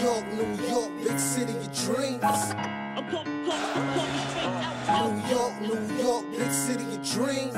New York, big city of dreams. New York, big city of dreams.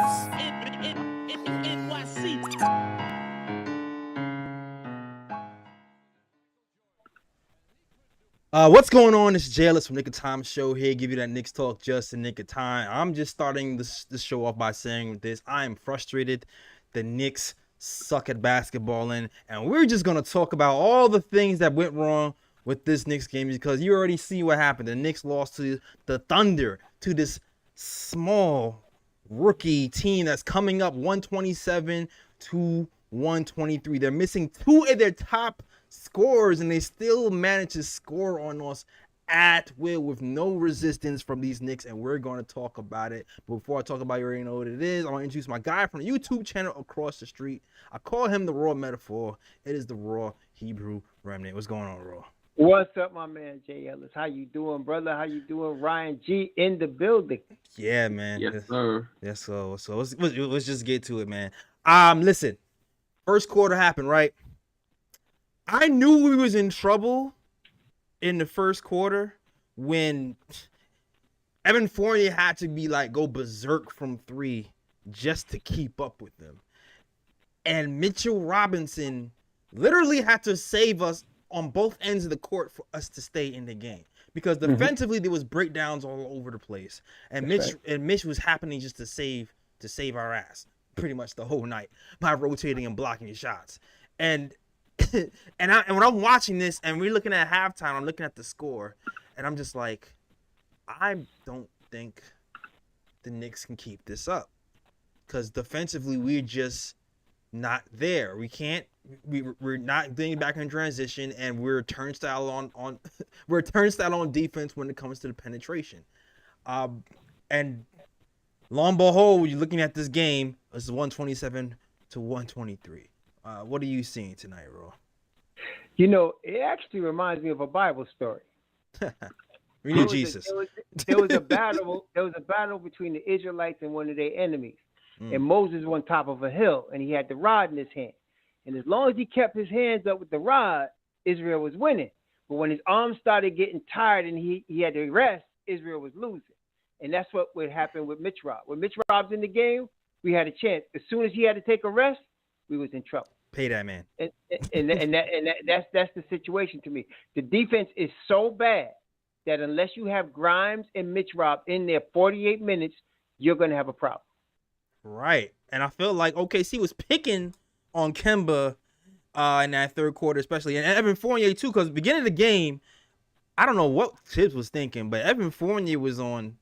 What's going on? It's Julius from Knick of Time Show here. Give you that Knicks talk just in Knick of Time. I'm just starting this show off by saying this. I am frustrated. The Knicks suck at basketballing, and we're just gonna talk about all the things that went wrong with this Knicks game because you already see what happened. The Knicks lost to the Thunder, to this small rookie team that's coming up 127 to 123. They're missing two of their top scorers, and they still manage to score on us at will with no resistance from these Knicks, and we're going to talk about it. But before I talk about it, you already know what it is. I want to introduce my guy from the YouTube channel across the street. I call him the Raw Metaphor. It is the Raw Hebrew Remnant. What's going on, Raw? What's up, my man, Jay Ellis? How you doing, brother? How you doing? Ryan G in the building. Yeah, man. Yes, sir. Yes, so let's just get to it, man. Listen, first quarter happened, right? I knew we was in trouble in the first quarter when Evan Fournier had to be like go berserk from three just to keep up with them. And Mitchell Robinson literally had to save us on both ends of the court for us to stay in the game. Because defensively there was breakdowns all over the place. And Mitch was happening just to save our ass pretty much the whole night by rotating and blocking your shots. And when I'm watching this and we're looking at halftime, I'm looking at the score, and I'm just like, I don't think the Knicks can keep this up because defensively we're just not there. We're not getting back in transition, and we're turnstile on defense when it comes to the penetration. And lo and behold, you're looking at this game, it's 127 to 123. What are you seeing tonight, Raw? You know, it actually reminds me of a Bible story. We need Jesus. There was a battle. There was a battle between the Israelites and one of their enemies. And Moses was on top of a hill, and he had the rod in his hand. And as long as he kept his hands up with the rod, Israel was winning. But when his arms started getting tired and he had to rest, Israel was losing. And that's what would happen with Mitch Rob. When Mitch Rob's in the game, we had a chance. As soon as he had to take a rest, we was in trouble. Pay that man. And that's the situation to me. The defense is so bad that unless you have Grimes and Mitch Rob in there 48 minutes, you're going to have a problem. Right. And I feel like OKC was picking on Kemba in that third quarter, especially, and Evan Fournier too, because beginning of the game, I don't know what Tibbs was thinking, but Evan Fournier was on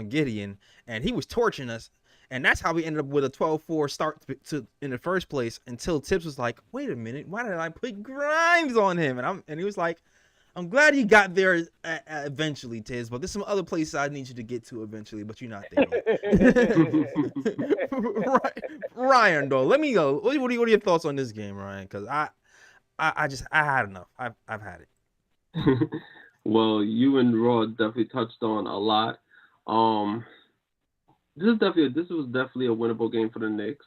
Gideon, and he was torching us. And that's how we ended up with a 12-4 start in the first place until Tibbs was like, wait a minute, why did I put Grimes on him? And he was like, I'm glad he got there eventually, Tibbs, but there's some other places I need you to get to eventually, but you're not there yet. Ryan, though, let me go. What are your thoughts on this game, Ryan? Because I had enough. I've had it. Well, you and Raw definitely touched on a lot. This was definitely a winnable game for the Knicks.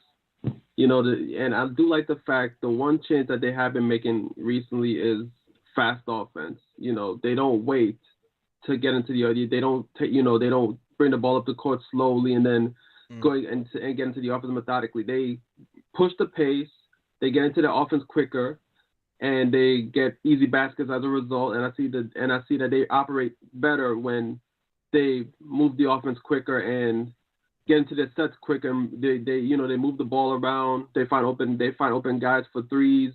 You know, and I do like the fact the one change that they have been making recently is fast offense. You know, they don't wait to get into the idea. They don't bring the ball up the court slowly and then go and get into the offense methodically. They push the pace. They get into the offense quicker, and they get easy baskets as a result. And I see that they operate better when they move the offense quicker and get into their sets quicker. They move the ball around. They find open guys for threes,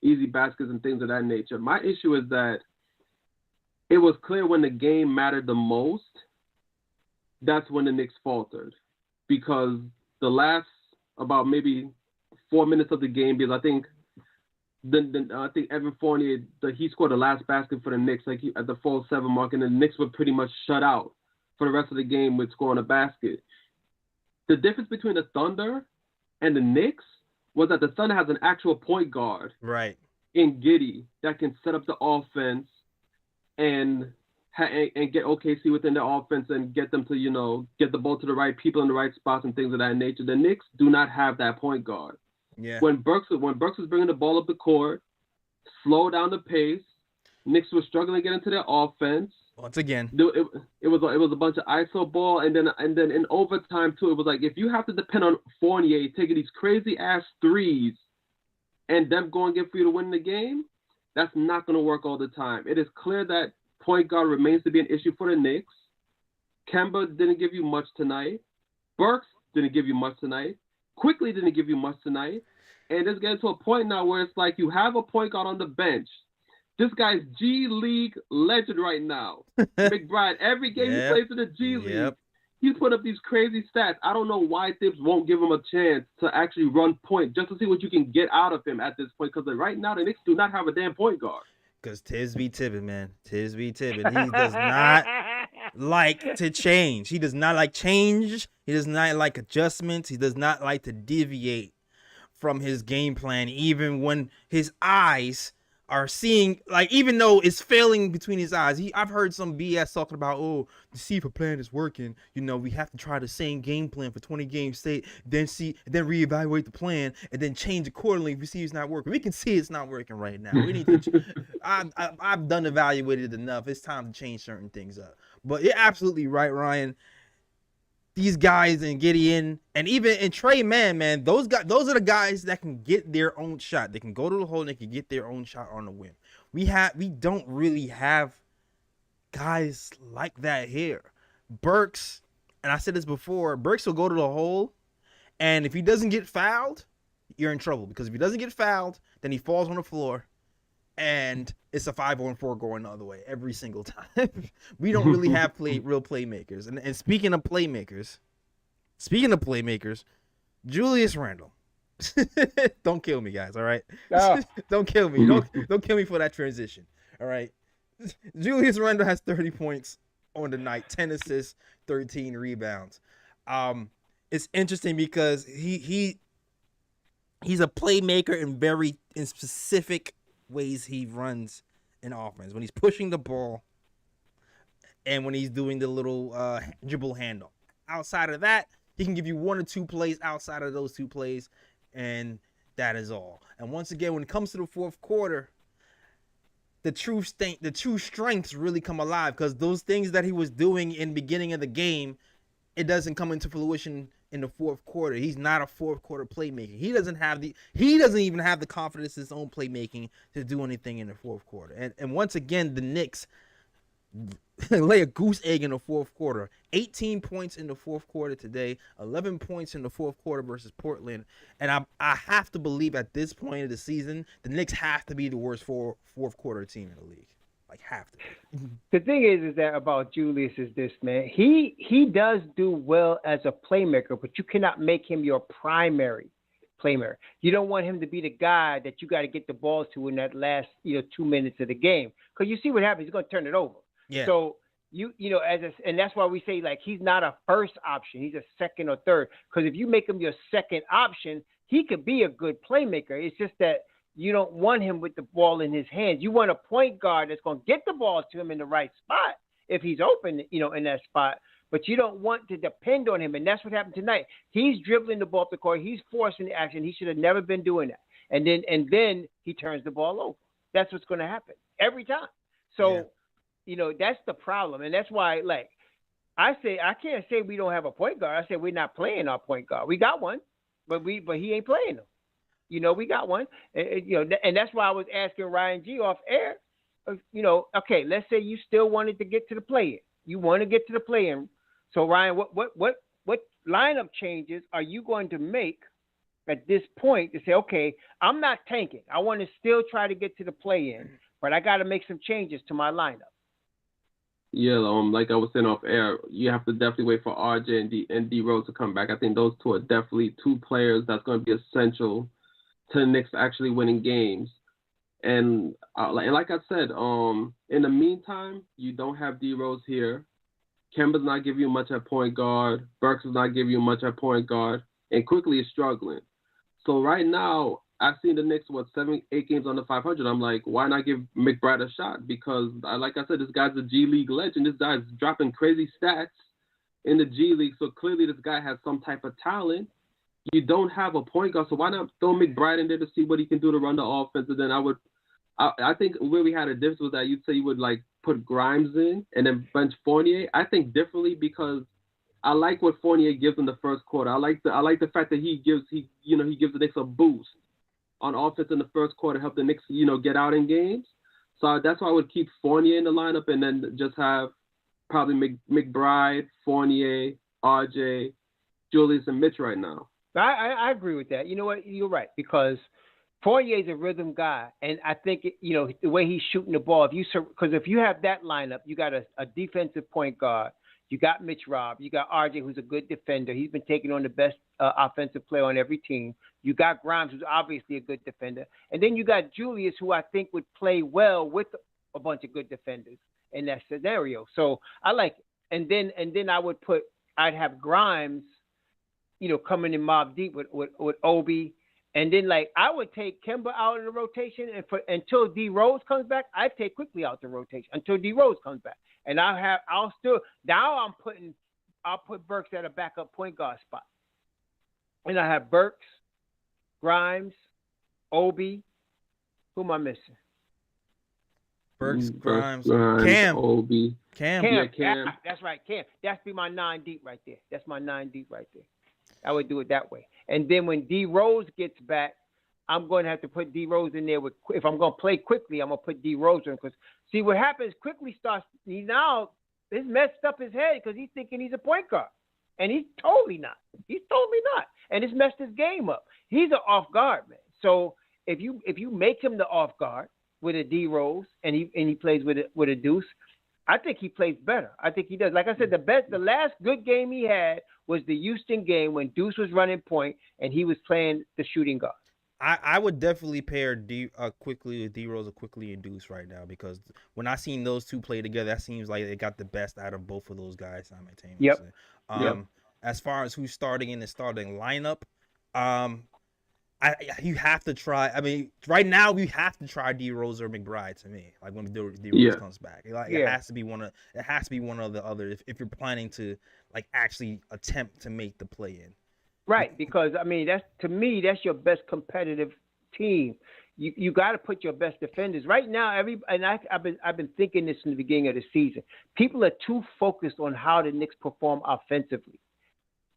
easy baskets, and things of that nature. My issue is that it was clear when the game mattered the most, that's when the Knicks faltered, because the last about maybe 4 minutes of the game, because I think Evan Fournier he scored the last basket for the Knicks at the 4-7 mark, and the Knicks were pretty much shut out for the rest of the game with scoring a basket. The difference between the Thunder and the Knicks was that the Thunder has an actual point guard, right, in Giddey that can set up the offense and get OKC within the offense and get them to get the ball to the right people in the right spots and things of that nature. The Knicks do not have that point guard. Yeah. When Burks was bringing the ball up the court, slow down the pace, Knicks were struggling to get into their offense. Once again, it was a bunch of ISO ball, and then in overtime too, it was like if you have to depend on Fournier taking these crazy ass threes, and them going in for you to win the game, that's not going to work all the time. It is clear that point guard remains to be an issue for the Knicks. Kemba didn't give you much tonight. Burks didn't give you much tonight. Quickly didn't give you much tonight. And it's getting to a point now where it's like you have a point guard on the bench. This guy's G League legend right now. McBride, every game he plays in the G League, he's put up these crazy stats. I don't know why Thibs won't give him a chance to actually run point just to see what you can get out of him at this point. Because right now the Knicks do not have a damn point guard. Because Tibbs be tibbing, man. Tibbs be tibbing. He does not like to change. He does not like change. He does not like adjustments. He does not like to deviate from his game plan, even when his eyes are seeing, like, even though it's failing between his eyes. I've heard some BS talking about, oh, the CFA plan is working. You know, we have to try the same game plan for 20 games straight, then reevaluate the plan, and then change accordingly if we see it's not working. We can see it's not working right now. We need to. I've done evaluated enough. It's time to change certain things up. But you're absolutely right, Ryan. These guys and Gideon and Trey man, those are the guys that can get their own shot. They can go to the hole and they can get their own shot on the win. We don't really have guys like that here. Burks, and I said this before, Burks will go to the hole, and if he doesn't get fouled, you're in trouble. Because if he doesn't get fouled, then he falls on the floor, and it's a 5-on-4 going the other way every single time. We don't really have real playmakers. And speaking of playmakers, Julius Randle. Don't kill me, guys, all right? No. Don't kill me. Don't kill me for that transition, all right? Julius Randle has 30 points on the night, 10 assists, 13 rebounds. It's interesting because he's a playmaker in specific ways he runs in offense. When he's pushing the ball and when he's doing the little dribble handoff. Outside of that, he can give you one or two plays outside of those two plays, and that is all. And once again, when it comes to the fourth quarter, the true strengths really come alive, because those things that he was doing in the beginning of the game, it doesn't come into fruition in the fourth quarter. He's not a fourth quarter playmaker. He doesn't even have the confidence in his own playmaking to do anything in the fourth quarter. And once again, the Knicks lay a goose egg in the fourth quarter. 18 points in the fourth quarter today, 11 points in the fourth quarter versus Portland. And I have to believe at this point of the season, the Knicks have to be the worst fourth quarter team in the league. Like, have to. The thing is that about Julius is this, man. He does do well as a playmaker, but you cannot make him your primary playmaker. You don't want him to be the guy that you got to get the balls to in that last 2 minutes of the game, because you see what happens. He's going to turn it over. Yeah. So and that's why we say, like, he's not a first option. He's a second or third. Because if you make him your second option, he could be a good playmaker. It's just that you don't want him with the ball in his hands. You want a point guard that's going to get the ball to him in the right spot if he's open, in that spot. But you don't want to depend on him, and that's what happened tonight. He's dribbling the ball up the court. He's forcing the action. He should have never been doing that. And then he turns the ball over. That's what's going to happen every time. So, that's the problem, and that's why, like, I can't say we don't have a point guard. I say we're not playing our point guard. We got one, but he ain't playing them. We got one, and that's why I was asking Ryan G off air. Okay, let's say you still wanted to get to the play-in. You want to get to the play-in. So Ryan, what lineup changes are you going to make at this point to say, okay, I'm not tanking. I want to still try to get to the play-in, but I got to make some changes to my lineup. Yeah, like I was saying off air, you have to definitely wait for RJ and D Rose to come back. I think those two are definitely two players that's going to be essential to the Knicks actually winning games. And like I said, in the meantime, you don't have D Rose here. Kemba's not giving you much at point guard. Burks is not giving you much at point guard. And Quickly is struggling. So right now, I've seen the Knicks, 7-8 games under 500. I'm like, why not give McBride a shot? Because, like I said, this guy's a G League legend. This guy's dropping crazy stats in the G League. So clearly this guy has some type of talent. You don't have a point guard, so why not throw McBride in there to see what he can do to run the offense? And then I would I think where we had a difference was that you'd say you would like put Grimes in and then bench Fournier. I think differently because I like what Fournier gives in the first quarter. I like the fact that he gives the Knicks a boost on offense in the first quarter, help the Knicks get out in games. So that's why I would keep Fournier in the lineup and then just have probably McBride, Fournier, RJ, Julius, and Mitch right now. I agree with that. You know what? You're right, because Fournier's a rhythm guy, and I think the way he's shooting the ball. Because if you have that lineup, you got a defensive point guard. You got Mitch Robb. You got RJ, who's a good defender. He's been taking on the best offensive player on every team. You got Grimes, who's obviously a good defender, and then you got Julius, who I think would play well with a bunch of good defenders in that scenario. So I like it. And then I'd have Grimes, coming in mob deep with Obi. And then, I would take Kemba out of the rotation, and until D Rose comes back, I'd take quickly out the rotation until D Rose comes back. And I'll put Burks at a backup point guard spot. And I have Burks, Grimes, Obi. Who am I missing? Burks, Grimes, Cam, Obi, Cam. Yeah, Cam. That's right, Cam. That's be my 9 deep right there. That's my 9 deep right there. I would do it that way. And then when D Rose gets back, I'm going to have to put D Rose in there if I'm going to play quickly, I'm going to put D Rose in, because see what happens, quickly starts, it's messed up his head because he's thinking he's a point guard. And he's totally not. And it's messed his game up. He's an off guard, man. So if you make him the off guard with a D Rose and he plays with a Deuce, I think he plays better. I think he does. Like I said, the last good game he had was the Houston game when Deuce was running point and he was playing the shooting guard. I would definitely pair Quickly with D Rose or Quickly and Deuce right now, because when I seen those two play together, that seems like they got the best out of both of those guys simultaneously. Yep. As far as who's starting in the starting lineup, you have to try. I mean, right now we have to try D Rose or McBride to me. Like when D Rose comes back, it has to be one of the other if you're planning to actually attempt to make the play in. Right, because that's your best competitive team. You got to put your best defenders right now. I've been thinking this in the beginning of the season. People are too focused on how the Knicks perform offensively.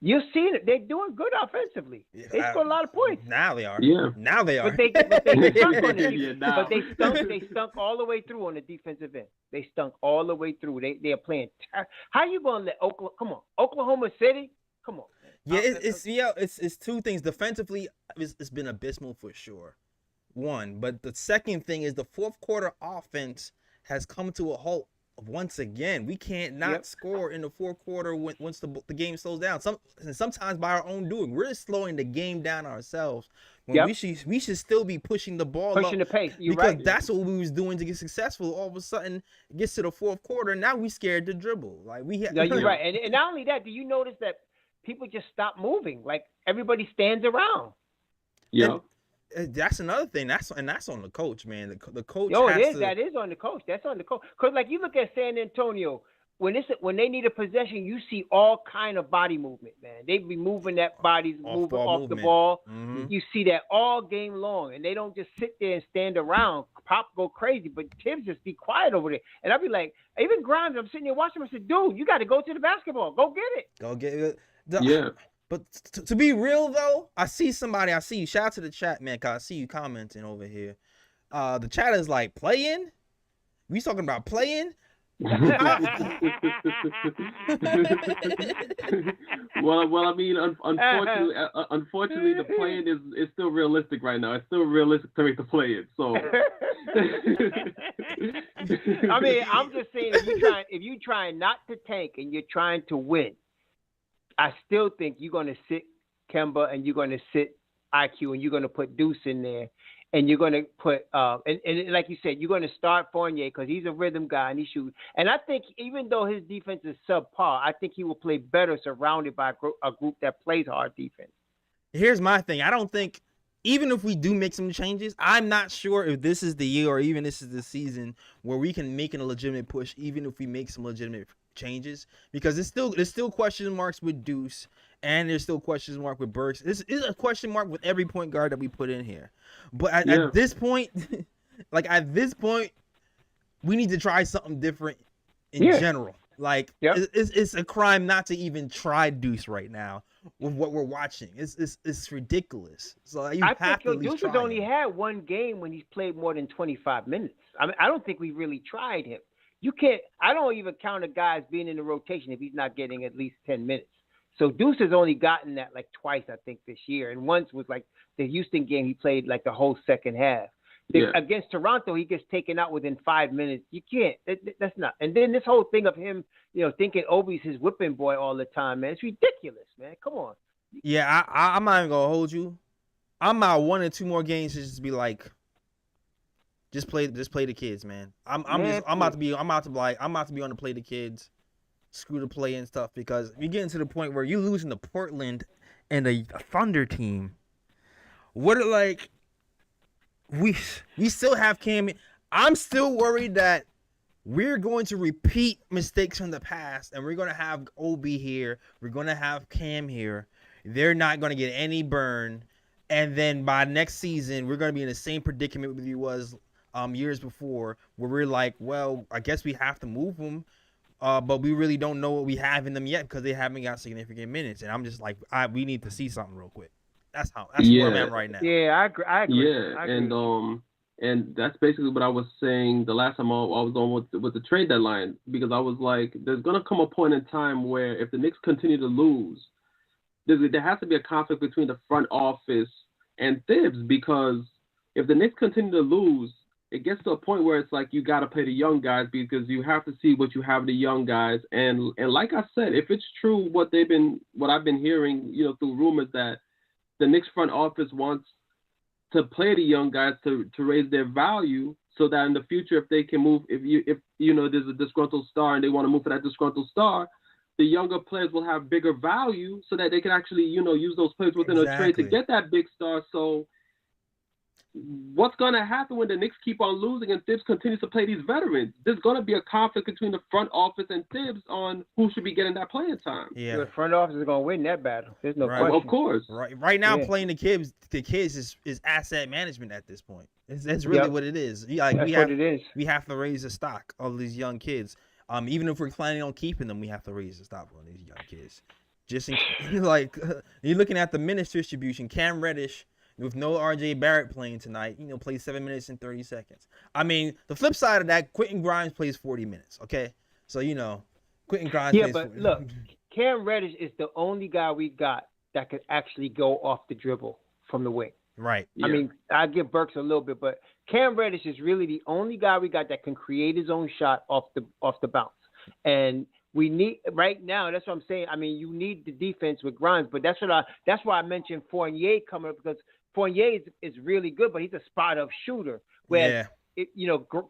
You've seen it; they're doing good offensively. They score a lot of points. Now they are. Yeah. Now they are. But they stunk on the They stunk all the way through on the defensive end. They stunk all the way through. They are playing. How you gonna let Oklahoma City? Come on. Yeah, it's two things. Defensively, it's been abysmal for sure. One, but the second thing is the fourth quarter offense has come to a halt once again. We can't not score in the fourth quarter once the game slows down. Sometimes by our own doing, we're slowing the game down ourselves. When we should still be pushing the ball, pushing the pace. Because that's what we was doing to get successful. All of a sudden, it gets to the fourth quarter, now we scared to dribble. You're right. And not only that, do you notice that people just stop moving? Like everybody stands around. Yeah. That's another thing. That's on the coach, man. The coach. That is on the coach. That's on the coach. Because you look at San Antonio, when they need a possession, you see all kind of body movement, man. They be moving that bodies moving off the ball. Mm-hmm. You see that all game long, and they don't just sit there and stand around. Pop go crazy, but Tibbs just be quiet over there. And I'd be like, even Grimes, I'm sitting there watching him. I said, dude, you got to go to the basketball. Go get it. Go get it. Yeah. But to be real though, I see you. Shout out to the chat, man. Cause I see you commenting over here. The chat is like, playing? We talking about playing? Well, I mean, unfortunately, the play-in is still realistic right now. It's still realistic to make the play-in. So, I mean, I'm just saying, if you trying not to tank and you're trying to win, I still think you're going to sit Kemba and you're going to sit IQ and you're going to put Deuce in there. And you're going to put, and like you said, you're going to start Fournier because he's a rhythm guy and he shoots. And I think even though his defense is subpar, I think he will play better surrounded by a group that plays hard defense. Here's my thing. I don't think, even if we do make some changes, I'm not sure if this is the year or even this is the season where we can make a legitimate push, even if we make some legitimate changes, because there's still question marks with Deuce. And there's still question mark with Burks. This is a question mark with every point guard that we put in here. But at this point, Like at this point, we need to try something different in general. Like it's a crime not to even try Deuce right now with what we're watching. It's ridiculous. So you have to at least Deuce try has only him. had one game when he's played more than 25 minutes. I mean, I don't think we really tried him. You can't. I don't even count a guy as being in the rotation if he's not getting at least 10 minutes. So Deuce has only gotten that like twice, I think, this year. And once was like the Houston game, he played like the whole second half. Against Toronto, he gets taken out within 5 minutes. You can't. That's not. And then this whole thing of him, thinking Obi's his whipping boy all the time, man. It's ridiculous, man. Come on. Yeah, I'm not even gonna hold you. I'm out 1 or 2 more games to just be like, just play the kids, man. I'm about to be on the play the kids, screw the play and stuff, because you're getting to the point where you're losing to Portland and a Thunder team. What are like. We still have Cam. I'm still worried that we're going to repeat mistakes from the past, and we're going to have Obi here. We're going to have Cam here. They're not going to get any burn. And then by next season, we're going to be in the same predicament we was years before, where we're like, well, I guess we have to move them, but we really don't know what we have in them yet because they haven't got significant minutes. And I'm just like, we need to see something real quick. That's where I'm at right now. Yeah, I agree. Yeah, I agree. And that's basically what I was saying the last time I was on with the trade deadline, because I was like, there's gonna come a point in time where if the Knicks continue to lose, there has to be a conflict between the front office and Thibs, because if the Knicks continue to lose, it gets to a point where it's like you got to play the young guys, because you have to see what you have in the young guys. And like I said, if it's true what I've been hearing, through rumors, that the Knicks front office wants to play the young guys to raise their value, so that in the future, if they can move, if there's a disgruntled star and they want to move for that disgruntled star, the younger players will have bigger value, so that they can actually use those players within a trade to get that big star. So what's going to happen when the Knicks keep on losing and Thibs continues to play these veterans? There's going to be a conflict between the front office and Thibs on who should be getting that playing time. Yeah, the front office is going to win that battle. There's no question. Of course. Right now, playing the kids is asset management at this point. That's really what it is. What it is. We have to raise the stock of these young kids. Even if we're planning on keeping them, we have to raise the stock on these young kids. Just you're looking at the minutes distribution. Cam Reddish, with no RJ Barrett playing tonight, plays 7 minutes and 30 seconds. I mean, the flip side of that, Quentin Grimes plays 40 minutes. Okay, so Quentin Grimes. Yeah, but look, Cam Reddish is the only guy we got that could actually go off the dribble from the wing. Right. Yeah. I mean, I give Burks a little bit, but Cam Reddish is really the only guy we got that can create his own shot off the bounce. And we need right now. That's what I'm saying. I mean, you need the defense with Grimes, but that's why I mentioned Fournier coming up, because Fournier is really good, but he's a spot-up shooter. Whereas,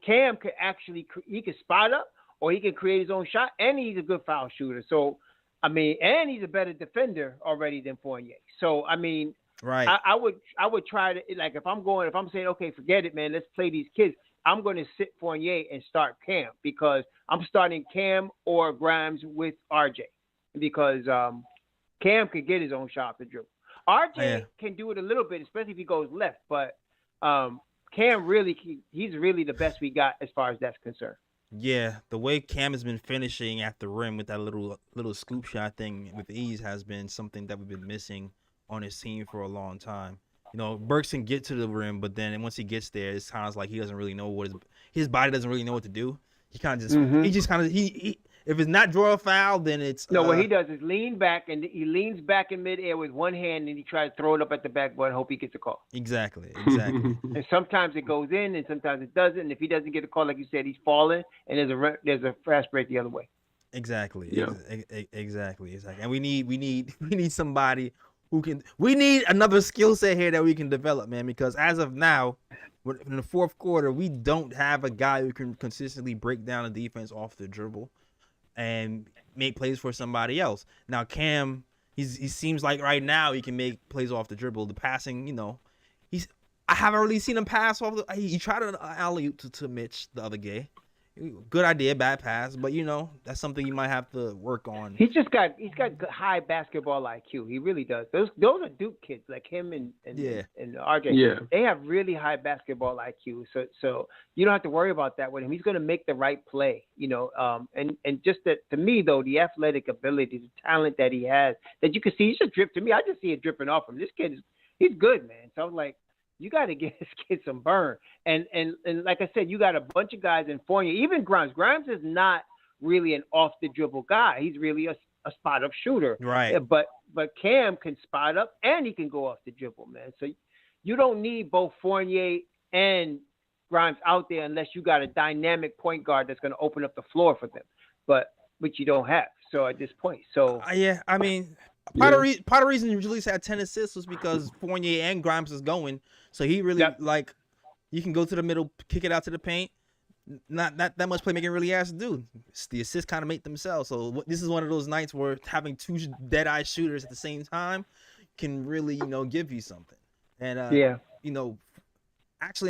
Cam could actually he can spot up, or he can create his own shot, and he's a good foul shooter. So, I mean, and he's a better defender already than Fournier. So, I mean, right. I would try to, like, if I'm saying, okay, forget it, man, let's play these kids, I'm going to sit Fournier and start Cam, because I'm starting Cam or Grimes with RJ, because Cam could get his own shot off the dribble. RJ can do it a little bit, especially if he goes left, but Cam he's really the best we got as far as that's concerned. Yeah, the way Cam has been finishing at the rim with that little scoop shot thing with ease has been something that we've been missing on his team for a long time. Burks can get to the rim, but then once he gets there, it sounds like he doesn't really know what his body doesn't really know what to do. He kind of just he if it's not draw a foul, then it's no. What he does is lean back, and he leans back in midair with one hand, and he tries to throw it up at the backboard and hope he gets a call. Exactly. And sometimes it goes in, and sometimes it doesn't. And if he doesn't get a call, like you said, he's falling, and there's a fast break the other way. Exactly. Yeah. Exactly. And we need somebody who can. We need another skill set here that we can develop, man. Because as of now, in the fourth quarter, we don't have a guy who can consistently break down a defense off the dribble and make plays for somebody else. Now, Cam, he seems like right now he can make plays off the dribble. The passing, I haven't really seen him pass off. He tried an alley-oop to Mitch the other day. Good idea, bad pass, but that's something you might have to work on. He's got high basketball IQ. He really does. Those are Duke kids like him and RJ. Yeah. They have really high basketball IQ. So you don't have to worry about that with him. He's going to make the right play. And just that, to me though, the athletic ability, the talent that he has, that you can see, he's just drip to me. I just see it dripping off him. This kid he's good, man. So I was like, you got to get this kid some burn. And like I said, you got a bunch of guys in Fournier. Even Grimes. Grimes is not really an off-the-dribble guy. He's really a spot-up shooter. Right. But Cam can spot up, and he can go off the dribble, man. So you don't need both Fournier and Grimes out there unless you got a dynamic point guard that's going to open up the floor for them. But which you don't have. So at this point. So yeah, I mean – Part of the reason Julius had 10 assists was because Fournier and Grimes is going. So he really, you can go to the middle, kick it out to the paint. Not that much playmaking really has to do. The assists kind of make themselves. So this is one of those nights where having two dead-eye shooters at the same time can really, give you something. And, actually,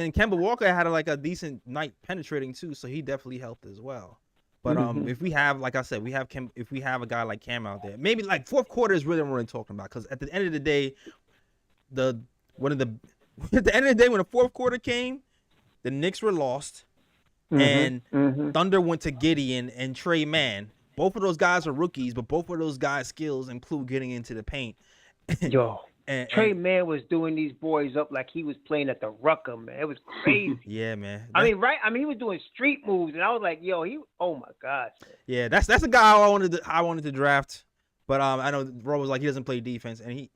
and Kemba Walker had a decent night penetrating too. So he definitely helped as well. But if we have, like I said, if we have a guy like Cam out there, maybe fourth quarter is really what we're talking about. Because at the end of the day, at the end of the day when the fourth quarter came, the Knicks were lost, and Thunder went to Gideon and Trey Mann. Both of those guys are rookies, but both of those guys' skills include getting into the paint. Yo. Trey Mann was doing these boys up like he was playing at the Rucker, man. It was crazy. Yeah, man. He was doing street moves, and I was like, yo, oh my gosh. Man. Yeah, that's a guy I wanted to draft, but I know Bro was like he doesn't play defense, and he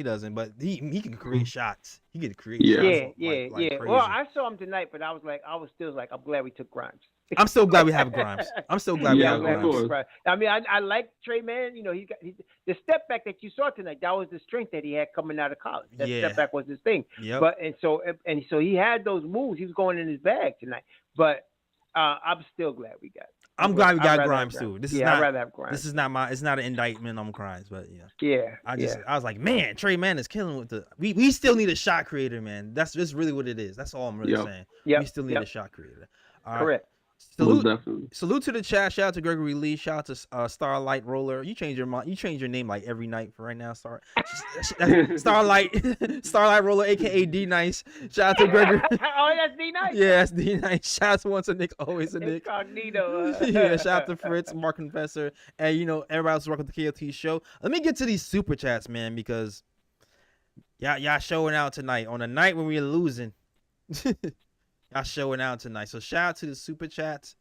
doesn't, but he can create shots. He can create shots. Yeah. Crazy. Well, I saw him tonight, but I was still like, I'm glad we took Grimes. I'm so glad we have Grimes. I'm so glad we have Grimes. I mean, I like Trey Mann. He got the step back that you saw tonight. That was the strength that he had coming out of college. That step back was his thing. Yep. But so he had those moves. He was going in his bag tonight. But I'm still glad we got. I'm glad we got Grimes too. I'd rather have Grimes. This is not it's not an indictment on Grimes, but I was like, man, Trey Mann is killing with the. We still need a shot creator, man. That's just really what it is. That's all I'm really saying. We still need a shot creator. Correct. Salute to the chat. Shout out to Gregory Lee. Shout out to Starlight Roller. You change your name like every night for right now. Starlight Roller, aka D Nice. Shout out to Gregory. Oh, that's D Nice. Yeah, that's D Nice. Shout out to once a Nick, always a Nick. Incognito. Yeah, shout out to Fritz, Mark Confessor, and everybody else working with the KOT show. Let me get to these super chats, man, because y'all showing out tonight on a night when we're losing. Y'all showing out tonight. So shout out to the super chats.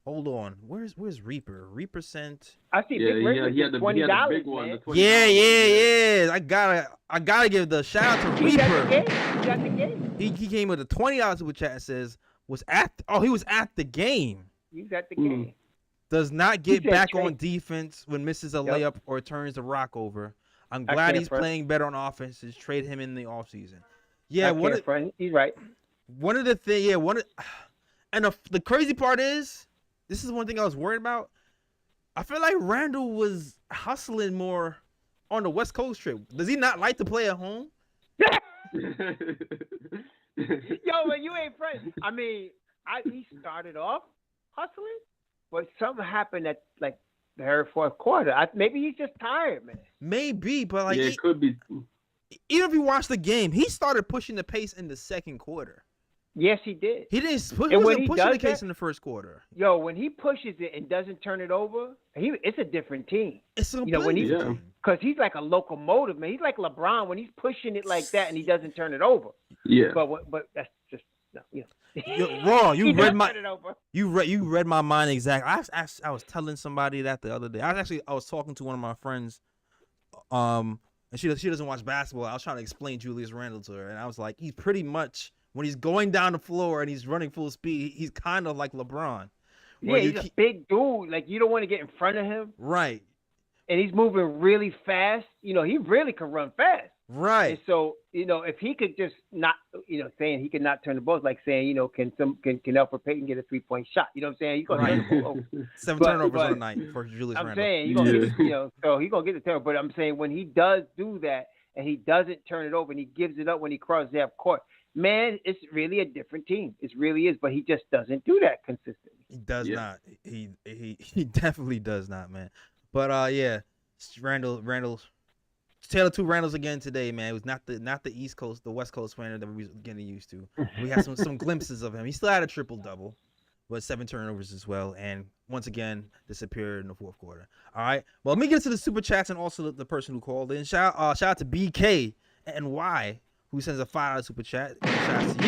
Hold on. Where's Reaper? Reaper sent. I see Big Rick with $20, big one. Man. Yeah. I gotta give the shout out to Reaper. He got the game. He came with a $20 super chat. Says he was at the game. He's at the game. Does not get back on defense when misses a layup or turns the rock over. I'm glad he's playing better on offense. Just trade him in the offseason. Yeah, he's right. One of the things, and the crazy part is, this is one thing I was worried about. I feel like Randle was hustling more on the West Coast trip. Does he not like to play at home? Yo, but you ain't friends. I mean, he started off hustling, but something happened at the third, fourth quarter. Maybe he's just tired, man. Maybe, but it could be. Even if you watch the game, he started pushing the pace in the second quarter. Yes, he did. He didn't push the case in the first quarter. Yo, when he pushes it and doesn't turn it over, it's a different team. It's a completely different team. Because he's like a locomotive, man. He's like LeBron when he's pushing it like that and he doesn't turn it over. Yeah. But that's just wrong. You read my mind exactly. I was telling somebody that the other day. I was talking to one of my friends, and she doesn't watch basketball. I was trying to explain Julius Randle to her, and I was like, he's pretty much, when he's going down the floor and he's running full speed, he's kind of like LeBron. Yeah, he's a big dude. Like, you don't want to get in front of him. Right. And he's moving really fast. He really can run fast. Right. And so, if he could just not, saying he could not turn the ball, like saying, can Elfrid Payton get a 3-point shot? You know what I'm saying? He's going to turn the ball over. 7 turnovers on the night for Julius Randle. I'm saying, he's going to get, so he's going to get the turnover. But I'm saying when he does do that and he doesn't turn it over and he gives it up when he crosses half court, man, it's really a different team. It really is, but he just doesn't do that consistently. He does not. He definitely does not, man. But yeah, Randle's Taylor two Randles again today, man. It was not the East Coast, the West Coast Randle that we was getting used to. We had some glimpses of him. He still had a triple double, but 7 turnovers as well, and once again disappeared in the fourth quarter. All right. Well, let me get to the super chats and also the person who called in. Shout out to BK and Y, who sends a $5 super chat. Shout out to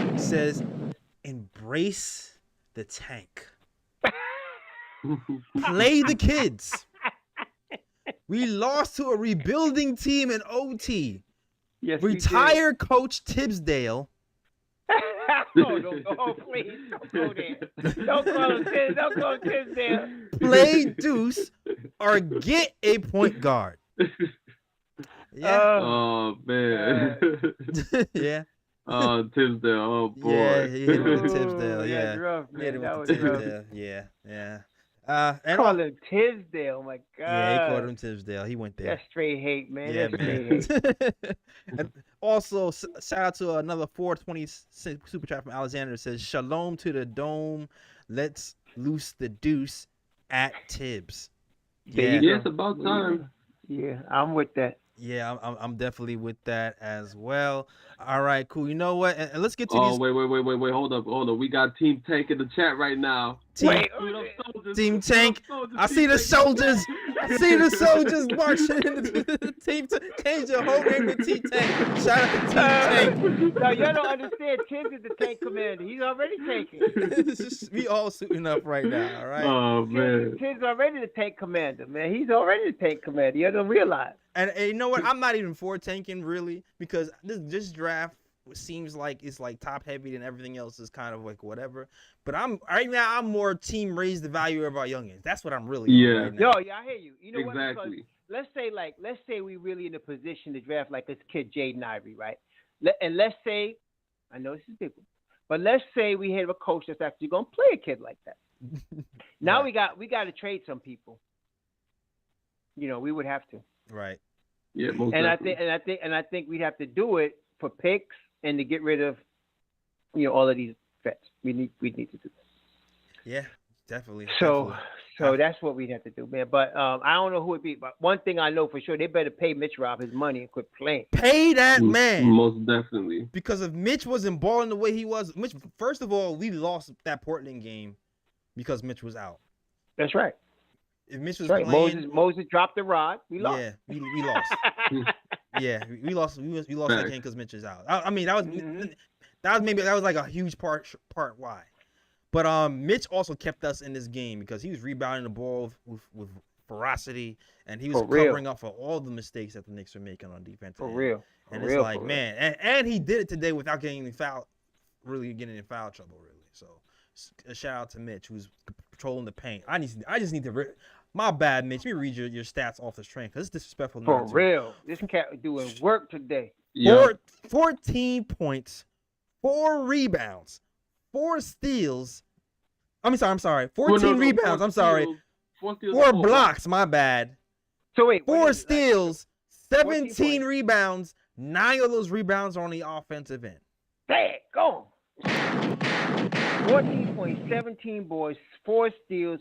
you. He says, "Embrace the tank. Play the kids. We lost to a rebuilding team in OT. Yes, Retire Coach Tibbsdale." Oh, please, don't go there. Don't call him Tibbsdale. Play Deuce or get a point guard. Yeah. Oh, man. Yeah. Oh, Tibbsdale. Oh, boy. Yeah, he hit him with the Tibbsdale. Ooh, Yeah. that's rough, man. He hit him That with was the rough. Tibbsdale. Yeah. And Call him Tibbsdale. My God. yeah, he called him Tibbsdale. He went there. That's straight hate, man. Yeah, That's man. straight hate. And also, shout out to another 420 super chat from Alexander that says, "Shalom to the dome. Let's loose the deuce at Tibbs." There you Yeah, go. it's about time. Yeah, I'm with that. Yeah, I'm definitely with that as well. All right, cool. You know what? And let's get to Oh, these. wait. Hold up. We got Team Tank in the chat right now. Team, Team Tank. I see the soldiers. I see the soldiers marching in the Team Tank. Change your whole name to Team Tank. Shout out to Team Tank. No, y'all don't understand. Tibbs is the tank commander. He's already taken. We all suiting up right now, all right? Oh, man. Tibbs already the tank commander, man. He's already the tank commander. You don't realize. And you know what? I'm not even for tanking really, because this draft seems like it's like top heavy and everything else is kind of like whatever. But I'm more team raise the value of our youngins. That's what I'm really on right now. Yo, yeah, I hear you. You know what? Exactly. Because let's say we really in a position to draft like this kid Jaden Ivey, right? And let's say, I know this is big one, but let's say we have a coach that's actually gonna play a kid like that. Now Right. we got to trade some people. You know, we would have to. Right. Yeah, most And definitely. I think we'd have to do it for picks and to get rid of, all of these vets. We need to do that. Yeah, definitely. So definitely. that's what we'd have to do, man. But I don't know who it'd be. But one thing I know for sure, they better pay Mitch Rob his money and quit playing. Pay that man. Most definitely. Because if Mitch wasn't balling the way he was, first of all, we lost that Portland game because Mitch was out. That's right. If Mitch was Right. playing, Moses dropped the rod. We lost. yeah, we lost. Yeah, we lost that game because Mitch is out. I mean, that was like a huge part why. But Mitch also kept us in this game because he was rebounding the ball with ferocity, and he was covering up for all the mistakes that the Knicks were making on defense. For real. And it's like, man, and he did it today without getting in foul trouble, really. So a shout out to Mitch, who's patrolling the paint. I just need to. My bad, Mitch. Let me read your stats off this train because it's disrespectful. For real. This cat doing work today. 14 points, 4 rebounds, 4 steals. I'm sorry. 14 rebounds. I'm sorry. 4 blocks. My bad. So wait. 4 steals, 17 rebounds. 9 of those rebounds are on the offensive end. Dang, go on. 14 points, 17 boards, 4 steals.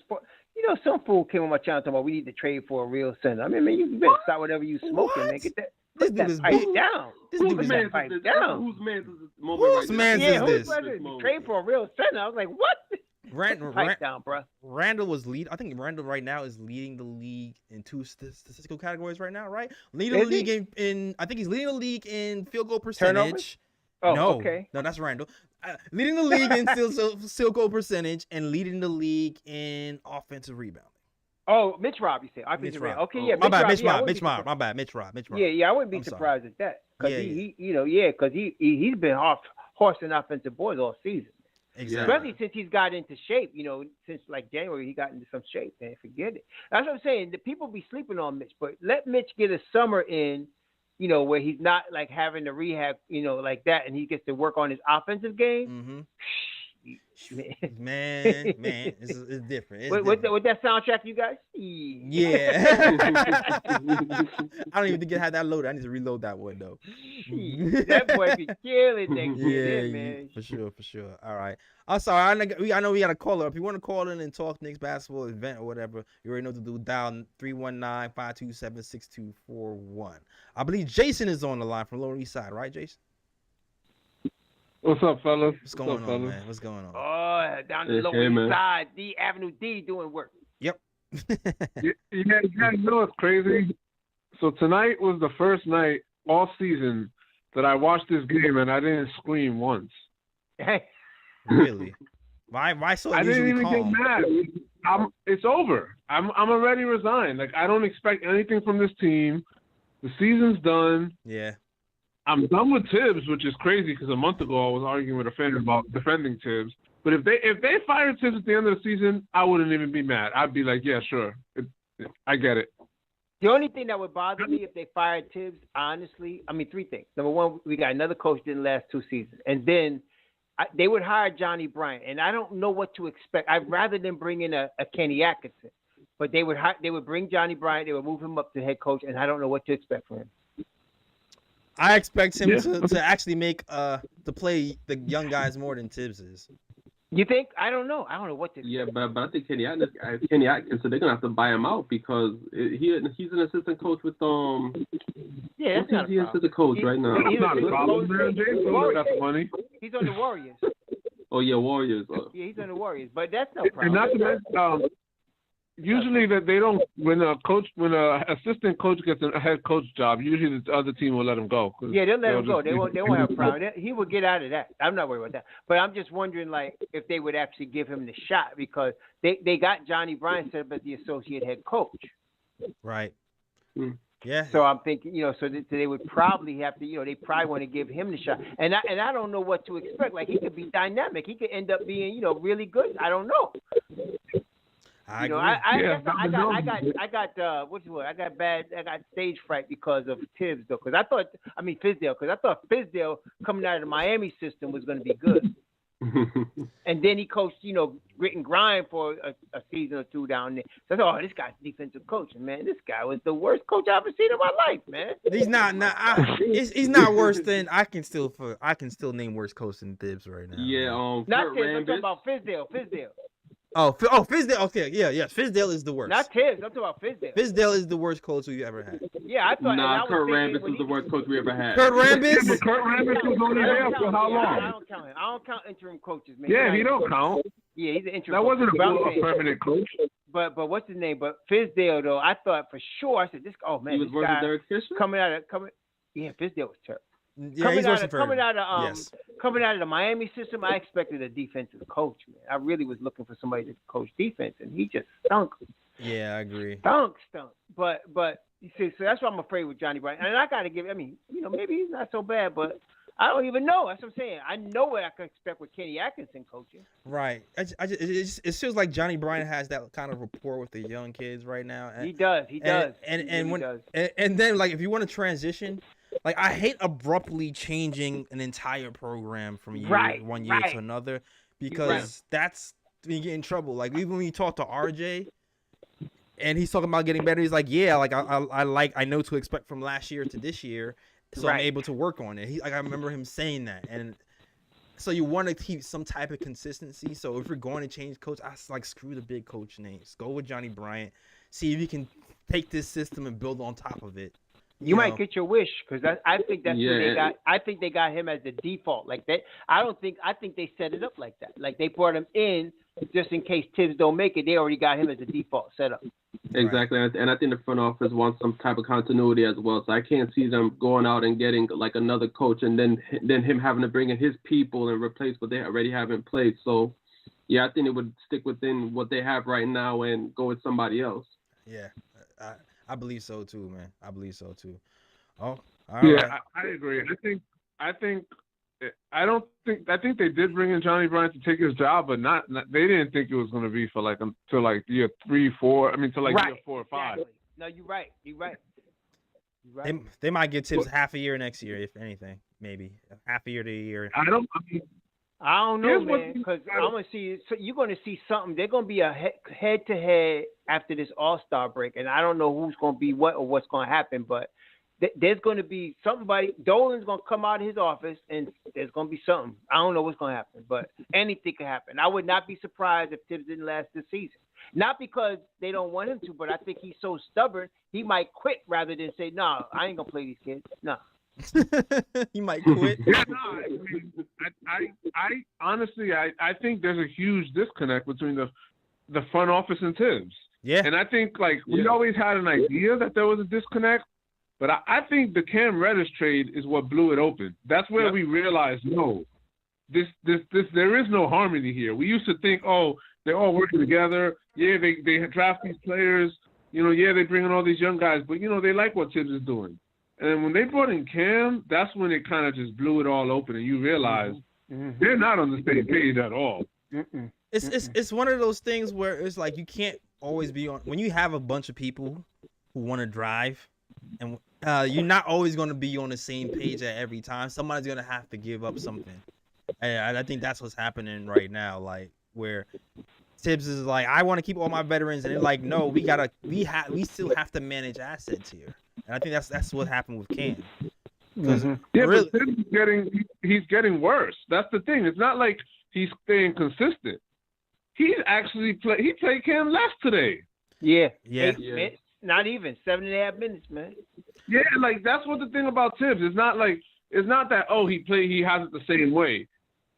Some fool came on my channel talking about we need to trade for a real center. I mean, man, you better stop whatever you smoking, man. Get that. Put that pipe down. Whose man is this moment right now? Whose man is this? Trade for a real center. I was like, what? Pipe down, bro. Randle was I think Randle right now is leading the league in 2 statistical categories right now, right? Leading the league in I think he's leading the league in field goal percentage. Turnovers? Oh, no, okay. No, that's Randle. Leading the league in field goal percentage and leading the league in offensive rebounding. Oh, Mitch Rob, you said. Mitch Rob. Okay, yeah. My bad, Mitch Rob. Mitch Rob. Yeah, I wouldn't be surprised at that. Because because he's been horsing offensive boards all season. Exactly. Especially since he's got into shape, since like January he got into some shape, man. Forget it. That's what I'm saying. The people be sleeping on Mitch, but let Mitch get a summer in, where he's not like having to rehab, like that, and he gets to work on his offensive game. Mm-hmm. Man, it's different. It's With different. that soundtrack, you guys? Yeah. I don't even think it had that loaded. I need to reload that one though. That boy be killing next year, Yeah, man. for sure. All right. I'm sorry. I know we got a caller. If you want to call in and talk Knicks basketball event or whatever, you already know what to do. Dial 319-527-6241. I believe Jason is on the line from Lower East Side, right, Jason? What's up, fellas? What's going on, man? What's going on? Oh, down the Lower East Side, D Avenue D doing work. Yep. Yeah, you know what's crazy? So tonight was the first night all season that I watched this game and I didn't scream once. Really? Why so I didn't even calm? get mad. It's over. I'm already resigned. Like, I don't expect anything from this team. The season's done. Yeah. I'm done with Tibbs, which is crazy because a month ago I was arguing with a fan about defending Tibbs. But if they fired Tibbs at the end of the season, I wouldn't even be mad. I'd be like, yeah, sure. I get it. The only thing that would bother me if they fired Tibbs, honestly, I mean, three things. Number one, we got another coach didn't last 2 seasons. And then they would hire Johnny Bryant. And I don't know what to expect. I'd rather than bring in a Kenny Atkinson. But they would bring Johnny Bryant. They would move him up to head coach. And I don't know what to expect from him. I expect him to actually make to play the young guys more than Tibbs is. You think? I don't know. I don't know what to. Yeah, but I think Kenny Atkinson, they're gonna have to buy him out because he's an assistant coach with Yeah, that's not a problem. Assistant coach right now. That's not a problem, man. James got the money. He's on the Warriors. Oh yeah, Warriors. Yeah, he's on the Warriors, but that's no problem. And not to mention, usually that they don't when a assistant coach gets a head coach job, usually the other team will let him go. Yeah, they'll let him go. They won't have a problem. He will get out of that. I'm not worried about that. But I'm just wondering, like, if they would actually give him the shot because they got Johnny Bryant set up as the associate head coach. Right. Yeah. So I'm thinking, so they would probably have to, they probably want to give him the shot. And I don't know what to expect. Like, he could be dynamic. He could end up being, really good. I don't know. I got stage fright because of Tibbs though, Fizdale, because I thought Fizdale coming out of the Miami system was going to be good, and then he coached, grit and grind for a season or two down there. So I thought, this guy's defensive coach, and man, this guy was the worst coach I've ever seen in my life, man. He's not. He's not worse than I can still name worse coach than Tibbs right now. Yeah. Not Tibbs. I'm talking about Fizdale. Oh, Fizdale. Okay, yeah. Fizdale is the worst. Not Tibbs. I'm talking about Fizdale. Fizdale is the worst coach we've ever had. Yeah, I thought. Nah, Kurt Rambis was the worst coach we ever had. Kurt Rambis? But Kurt Rambis was only there for how long? I don't count him. I don't count interim coaches, man. Yeah, he don't count. Yeah, he's an interim. That wasn't coach. a permanent coach. But what's his name? But Fizdale though, I thought for sure. I said this. Oh man, he was worse than Derek Fisher. Yeah, Fizdale was terrible. Yeah, coming out of the Miami system, I expected a defensive coach, man. I really was looking for somebody to coach defense, and he just stunk. Yeah, I agree. Stunk. But you see, so that's why I'm afraid with Johnny Bryant. And I got to give. Maybe he's not so bad, but I don't even know. That's what I'm saying. I know what I can expect with Kenny Atkinson coaching. Right. It feels like Johnny Bryant has that kind of rapport with the young kids right now. And, he does. And then like if you want to transition. Like, I hate abruptly changing an entire program from one year to another because that's when you get in trouble. Like, even when you talk to RJ and he's talking about getting better, he's like, yeah, like, I know to expect from last year to this year, so I'm able to work on it. I remember him saying that. And so you want to keep some type of consistency. So if you're going to change coach, I like, screw the big coach names. Go with Johnny Bryant. See if you can take this system and build on top of it. You might get your wish because I think that's what they got. I think they got him as the default. Like that. I think they set it up like that. Like they brought him in just in case Tibbs don't make it. They already got him as the default setup. Exactly, and I think the front office wants some type of continuity as well. So I can't see them going out and getting like another coach and then him having to bring in his people and replace what they already have in place. So yeah, I think it would stick within what they have right now and go with somebody else. Yeah. I believe so too, man. I believe so too. Oh, yeah, I agree. I think they did bring in Johnny Bryant to take his job, but not they didn't think it was going to be for like until like year 3, 4. I mean, till like year 4 or 5. Exactly. No, you're right. They might get Tibbs half a year next year, if anything, maybe half a year to a year. I don't know, Here's what man, because I'm gonna see. So you're gonna see something. They're gonna be a head-to-head after this All-Star break, and I don't know who's gonna be what or what's gonna happen, but there's gonna be somebody. Dolan's gonna come out of his office, and there's gonna be something. I don't know what's gonna happen, but anything can happen. I would not be surprised if Tibbs didn't last this season. Not because they don't want him to, but I think he's so stubborn he might quit rather than say, "No, I ain't gonna play these kids." No. He might quit. Yeah, no, I mean, I honestly, I think there's a huge disconnect between the front office and Tibbs. Yeah. And I think, like, we always had an idea that there was a disconnect, but I think the Cam Reddish trade is what blew it open. That's where we realized, no, this there is no harmony here. We used to think, oh, they're all working together. Yeah, they draft these players. You know, yeah, they bring in all these young guys, but, you know, they like what Tibbs is doing. And when they brought in Cam, that's when it kind of just blew it all open, and you realize they're not on the same page at all. It's one of those things where it's like you can't always be on. When you have a bunch of people who want to drive, and you're not always going to be on the same page at every time. Somebody's going to have to give up something, and I think that's what's happening right now. Like where Tibbs is like, I want to keep all my veterans, and they're like, no, we still have to manage assets here. And I think that's what happened with Cam. Yeah, really, but he's getting worse. That's the thing. It's not like he's staying consistent. He's actually he played Cam less today. Yeah. Not even 7.5 minutes, man. Yeah, like that's what the thing about Tibbs. It's not that he has it the same way.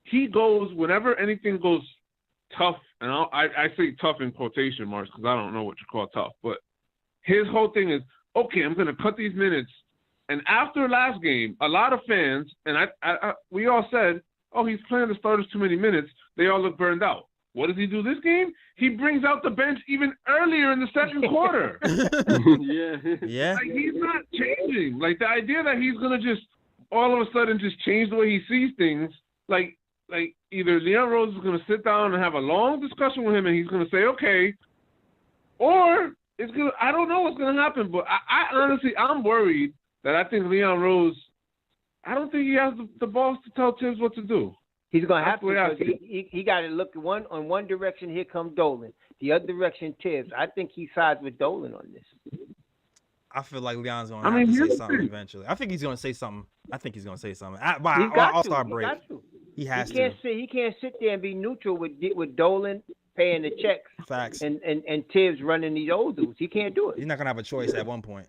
He goes whenever anything goes tough, and I say tough in quotation marks because I don't know what you call tough, but his whole thing is, okay, I'm going to cut these minutes. And after last game, a lot of fans, and we all said, oh, he's playing the starters too many minutes. They all look burned out. What does he do this game? He brings out the bench even earlier in the second quarter. Yeah. Like, he's not changing. Like, the idea that he's going to just all of a sudden just change the way he sees things, like either Leon Rose is going to sit down and have a long discussion with him and he's going to say, okay, or it's gonna. I don't know what's going to happen, but I honestly, I'm worried that I think Leon Rose, I don't think he has the balls to tell Tibbs what to do. He's going to have to because he got to look on one direction. Here comes Dolan. The other direction, Tibbs. I think he sides with Dolan on this. I feel like Leon's going to have to say something eventually. I think he's going to say something. By All-Star break. He has to. He can't sit there and be neutral with Dolan paying the checks. Facts. And Tibbs running these old dudes. He can't do it. He's not gonna have a choice at one point.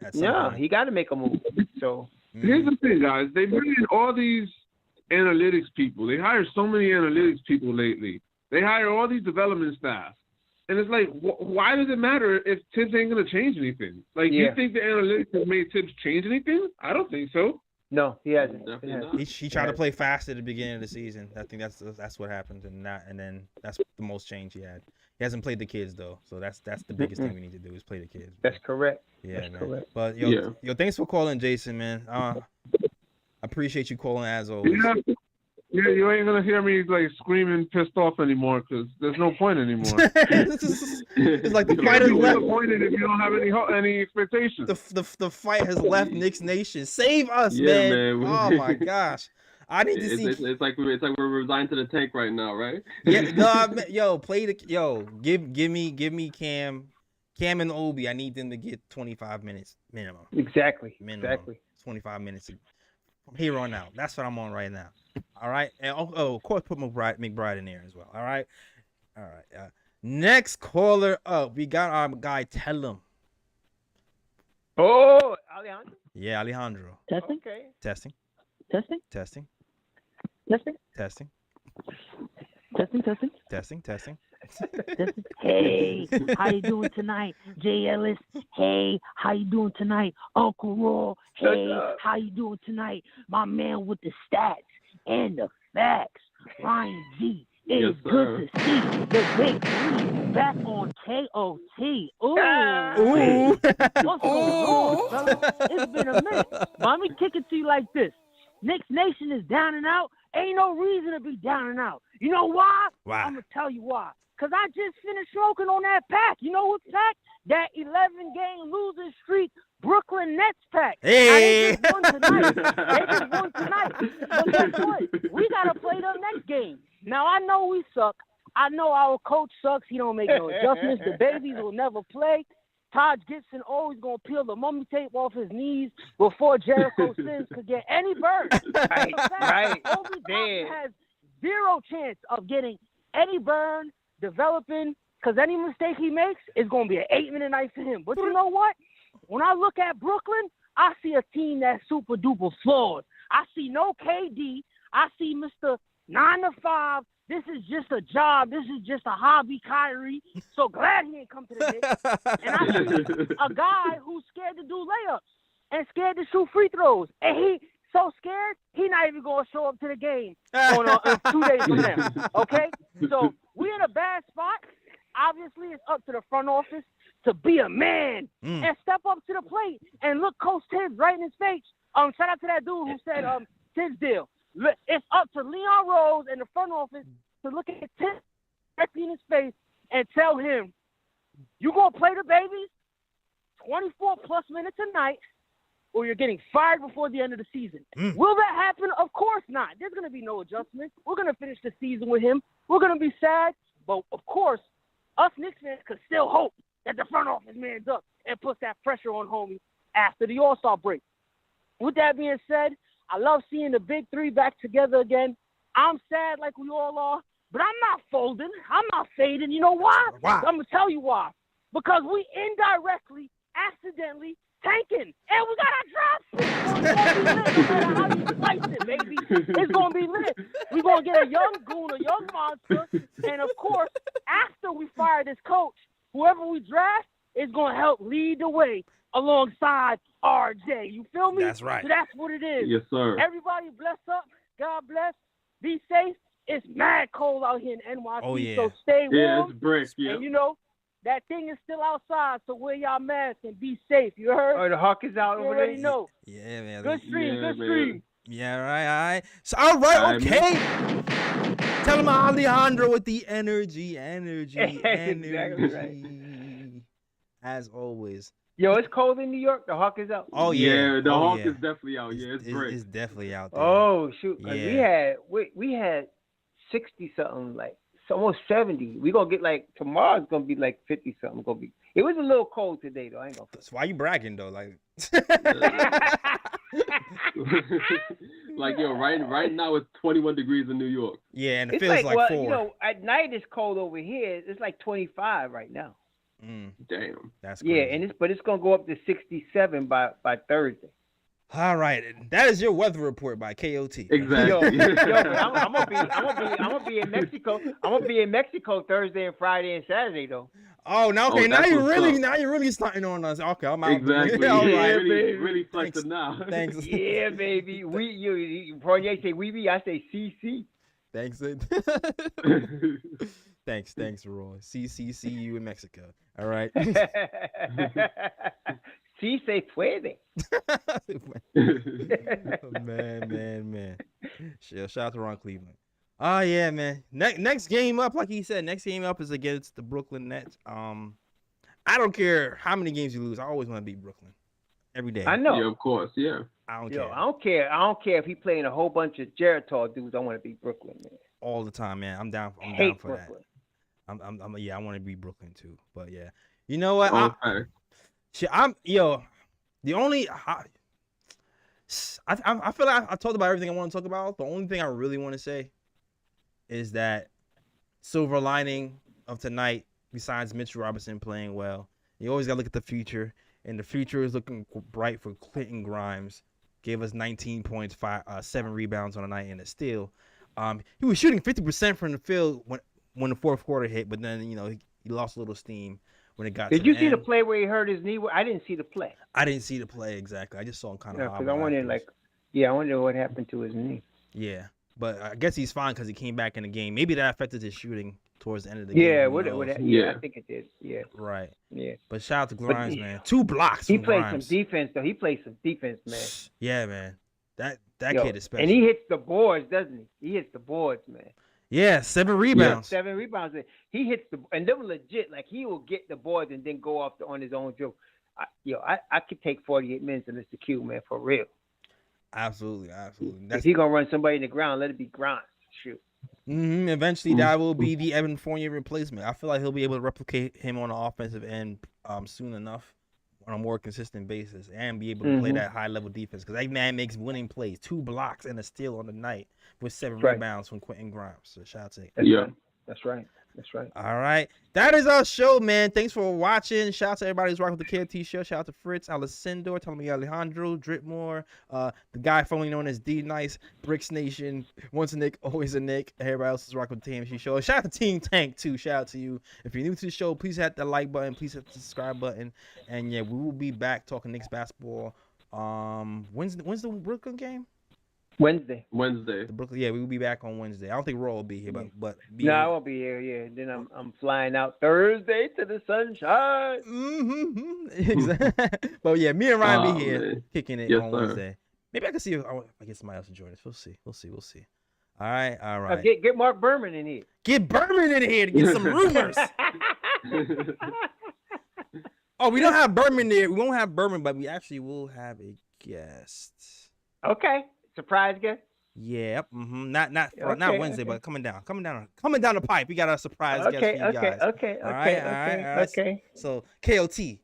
He got to make a move. So here's the thing, guys. They bring in all these analytics people. They hire so many analytics people lately. They hire all these development staff, and it's like, why does it matter if Tibbs ain't gonna change anything? Like, you think the analytics has made Tibbs change anything? I don't think so. No, he hasn't. He tried to play fast at the beginning of the season. I think that's what happened, and then that's the most change he had. He hasn't played the kids though, so that's the biggest thing we need to do is play the kids. That's correct. Yeah, that's man. Correct. But yo, thanks for calling, Jason, man. I appreciate you calling as always. Yeah, you ain't gonna hear me like screaming pissed off anymore because there's no point anymore. It's like the fight has left. Disappointed if you don't have any expectations. The fight has left Knicks Nation. Save us, man. Oh my gosh. I need to see. It's like we're resigned to the tank right now, right? Yeah, give me Cam and Obi. I need them to get 25 minutes minimum. Exactly. 25 minutes from here on out. That's what I'm on right now. All right, and of course put McBride in there as well. All right. Next caller up, we got our guy. Tell him. Oh, Alejandro. Yeah, Alejandro. Testing. Okay. Testing. Testing. Testing. Testing. Testing. Testing. Testing. Testing. Testing. Testing. Hey, how you doing tonight, Jay Ellis? Hey, how you doing tonight, Uncle Raw? Hey, how you doing tonight, my man with the stats and the facts, Ryan G. It's good to see the big three back on KOT. Ooh. What's going on, fella? It's been a minute. Let me kick it to you like this. Knicks Nation is down and out. Ain't no reason to be down and out. You know why? Why? I'm going to tell you why. Because I just finished smoking on that pack. You know what pack? That 11-game losing streak Brooklyn Nets pack. Hey! They just won tonight. But guess what? We got to play them next game. Now, I know we suck. I know our coach sucks. He don't make no adjustments. The babies will never play. Todd Gibson always going to peel the mummy tape off his knees before Jericho Sims could get any burn. Right. Obi Toppin has zero chance of getting any burn, developing, because any mistake he makes is going to be an 8-minute night for him. But you know what? When I look at Brooklyn, I see a team that's super duper flawed. I see no KD. I see Mr. 9 to 5. This is just a job. This is just a hobby, Kyrie. So glad he didn't come to the Knicks. And I see a guy who's scared to do layups and scared to shoot free throws. And he so scared, he not even going to show up to the game on 2 days from now. Okay? So we in a bad spot. Obviously, it's up to the front office to be a man and step up to the plate and look Coach Tibbs right in his face. Shout out to that dude who said Tibbs deal. It's up to Leon Rose and the front office to look at Tibbs directly in his face and tell him, you going to play the babies 24-plus minutes a night or you're getting fired before the end of the season. Will that happen? Of course not. There's going to be no adjustment. We're going to finish the season with him. We're going to be sad. But, of course, us Knicks fans could still hope that the front office mans up and puts that pressure on homie after the All-Star break. With that being said, I love seeing the big three back together again. I'm sad like we all are, but I'm not folding. I'm not fading. You know why? Why? I'm going to tell you why. Because we indirectly, accidentally tanking. And we got our draft pick. It's going to be lit no matter how you slice it, baby. It's going to be lit. We're going to get a young goon, a young monster. And, of course, after we fire this coach, whoever we draft is going to help lead the way alongside RJ. You feel me? That's right. So that's what it is. Yes, sir. Everybody bless up. God bless. Be safe. It's mad cold out here in NYC, Oh, yeah. so stay warm. Yeah, it's brick. Yeah. And, you know, that thing is still outside, so wear y'all masks and be safe. You heard? Oh, the Hawk is out You over there. already know. Yeah, man. Good stream, Yeah, good man. stream. Yeah, all right. So, all right, All right, okay. Tell him Alejandro with the energy. Exactly right. As always. Yo, it's cold in New York. The Hawk is out. Oh, yeah. The Oh, Hawk yeah. is definitely out. Yeah, it's brick. It's definitely out there. Oh shoot! 'Cause Yeah. we had 60 something, like it's almost 70. We gonna get like tomorrow's gonna be like 50 something. Gonna be. It was a little cold today though. I ain't gonna. So why you bragging, though? Like, Like, yo, right now it's 21 degrees in New York. yeah, and it It's feels like well, 4. you know, at night it's cold over here. It's like 25 right now. Damn. That's crazy. Yeah, and it's gonna go up to 67 by Thursday. All right. That is your weather report by KOT. Exactly. Yo, but I'm gonna be in Mexico. I'm gonna be in Mexico Thursday and Friday and Saturday though. Oh, now okay. Oh, now that's you what's really, up. starting on us. Okay, I'm out. Exactly. All Yeah, right. really flexing now. Thanks. Yeah, baby. You Fournier say we be. I say CC. Thanks. Thanks, Roy. See you in Mexico. All right. Sí se puede. man. Shout out to Ron Cleveland. Oh yeah, man. Next game up, like he said, next game up is against the Brooklyn Nets. I don't care how many games you lose. I always want to beat Brooklyn every day. I know. Yeah, of course. Yeah. I don't Yo, care. I don't care if he playing a whole bunch of Geritol dudes. I want to beat Brooklyn, man. All the time, man. I'm down for Brooklyn. that. Yeah, I want to beat Brooklyn too. But yeah, you know what? Okay. The only I feel like I talked about everything I want to talk about. The only thing I really want to say is that silver lining of tonight, besides Mitchell Robinson playing well, you always got to look at the future, and the future is looking bright for Clinton Grimes. Gave us 19 points, 7 rebounds on a night, and a steal. He was shooting 50% from the field when the fourth quarter hit, but then he lost a little steam when it got. Did to you the see the end. play where he hurt his knee? I didn't see the play. I didn't see the play exactly. I just saw him kind of. Yeah, because I wondered, I wonder what happened to his knee. Yeah, but I guess he's fine because he came back in the game. Maybe that affected his shooting towards the end of the Yeah, game. yeah, I think it did. Yeah, Right. yeah. But shout out to Grimes, man. 2 blocks. He from played Grimes. some defense though. He played some defense, man. Yeah, man. That Yo, kid is special. and he hits the boards, doesn't he? He hits the boards, man. Yeah, 7 rebounds. 7 rebounds. He hits and they were legit. Like he will get the boards and then go off on his own dribble. I could take 48 minutes of Mr. Q, man, for real. Absolutely. If he gonna run somebody in the ground, let it be Grimes. Shoot. Eventually, that will be the Evan Fournier replacement. I feel like he'll be able to replicate him on the offensive end soon enough on a more consistent basis and be able to play that high-level defense because that man makes winning plays, 2 blocks and a steal on the night with 7 rebounds from Quentin Grimes. So shout out to him. That's right. All right. That is our show, man. Thanks for watching. Shout out to everybody who's rocking with the KOT show. Shout out to Fritz, Alessandro, Tommy Alejandro, Dripmore, the guy formerly known as D Nice, Bricks Nation, once a Knick, always a Knick. Everybody else is rocking with the TMC show. Shout out to Team Tank, too. Shout out to you. If you're new to the show, please hit the like button. Please hit the subscribe button. And, yeah, we will be back talking Knicks basketball. When's the Brooklyn game? Wednesday. The Brooklyn, we will be back on Wednesday. I don't think Raw will be here, but no, I won't be here. Yeah, then I'm flying out Thursday to the sunshine. Exactly. But yeah, me and Ryan be here kicking it on Wednesday. Maybe I can see if I get somebody else to join us. We'll see. All right. Get Mark Berman in here. Get Berman in here to get some rumors. Oh, we don't have Berman there. We won't have Berman, but we actually will have a guest. Okay. Surprise guest? Yep. Not Wednesday, but coming down the pipe. We got a surprise guest for you guys. Okay. So KOT,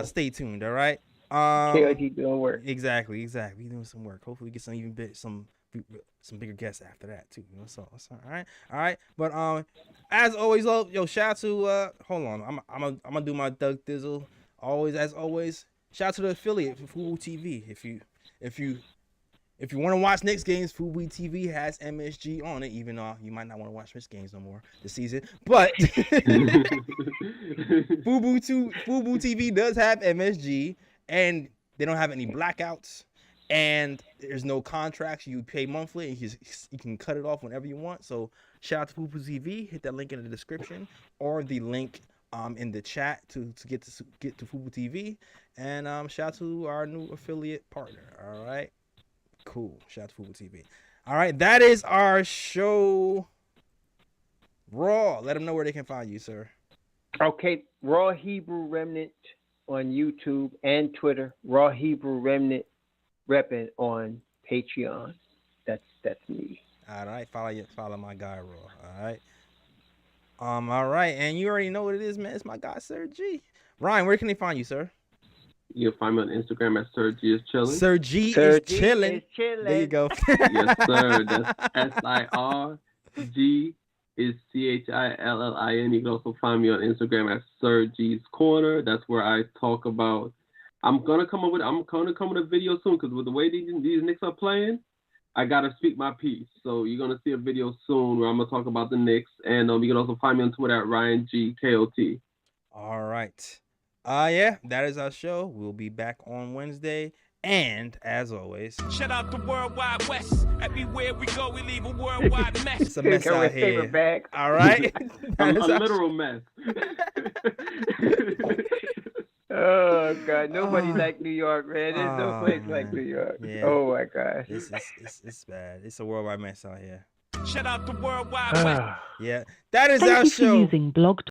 stay tuned. All right. KOT doing work. Exactly. We doing some work. Hopefully, we get some bigger guests after that too. So all right. But as always, shout out to hold on. I'm gonna do my Doug Dizzle. As always, shout out to the affiliate for Fubu TV. If you want to watch Knicks games, Fubu TV has MSG on it, even though you might not want to watch Knicks games no more this season. But Fubu TV does have MSG, and they don't have any blackouts, and there's no contracts. You pay monthly, and you can cut it off whenever you want. So shout out to Fubu TV. Hit that link in the description or the link in the chat to get to Fubu TV. And shout out to our new affiliate partner. All right. Cool. Shout out to Fubu TV. All right, that is our show. Raw. Let them know where they can find you, sir. Okay, Raw Hebrew Remnant on YouTube and Twitter. Raw Hebrew Remnant repping on Patreon. That's me. All right, follow my guy Raw. All right. All right, and you already know what it is, man. It's my guy Sir G. Ryan, where can they find you, sir? You can find me on Instagram at Sir G is chilling. Sir G is chilling. There you go. Yes, sir. That's SIRG is CHILLIN. You can also find me on Instagram at Sir G's Corner. That's where I talk about. I'm gonna come with a video soon because with the way these Knicks are playing, I gotta speak my piece. So you're gonna see a video soon where I'm gonna talk about the Knicks, and you can also find me on Twitter at RyanGKOT. All right. Yeah, that is our show. We'll be back on Wednesday. And as always, shout out the World Wide West. Everywhere we go, we leave a worldwide mess. It's a mess out here. All right. A literal mess. Oh God, nobody like New York, man. There's no place like New York. Yeah. Oh my gosh. It's bad. It's a worldwide mess out here. Shout out the World Wide West. Yeah. That is Thank our you show. for using Blog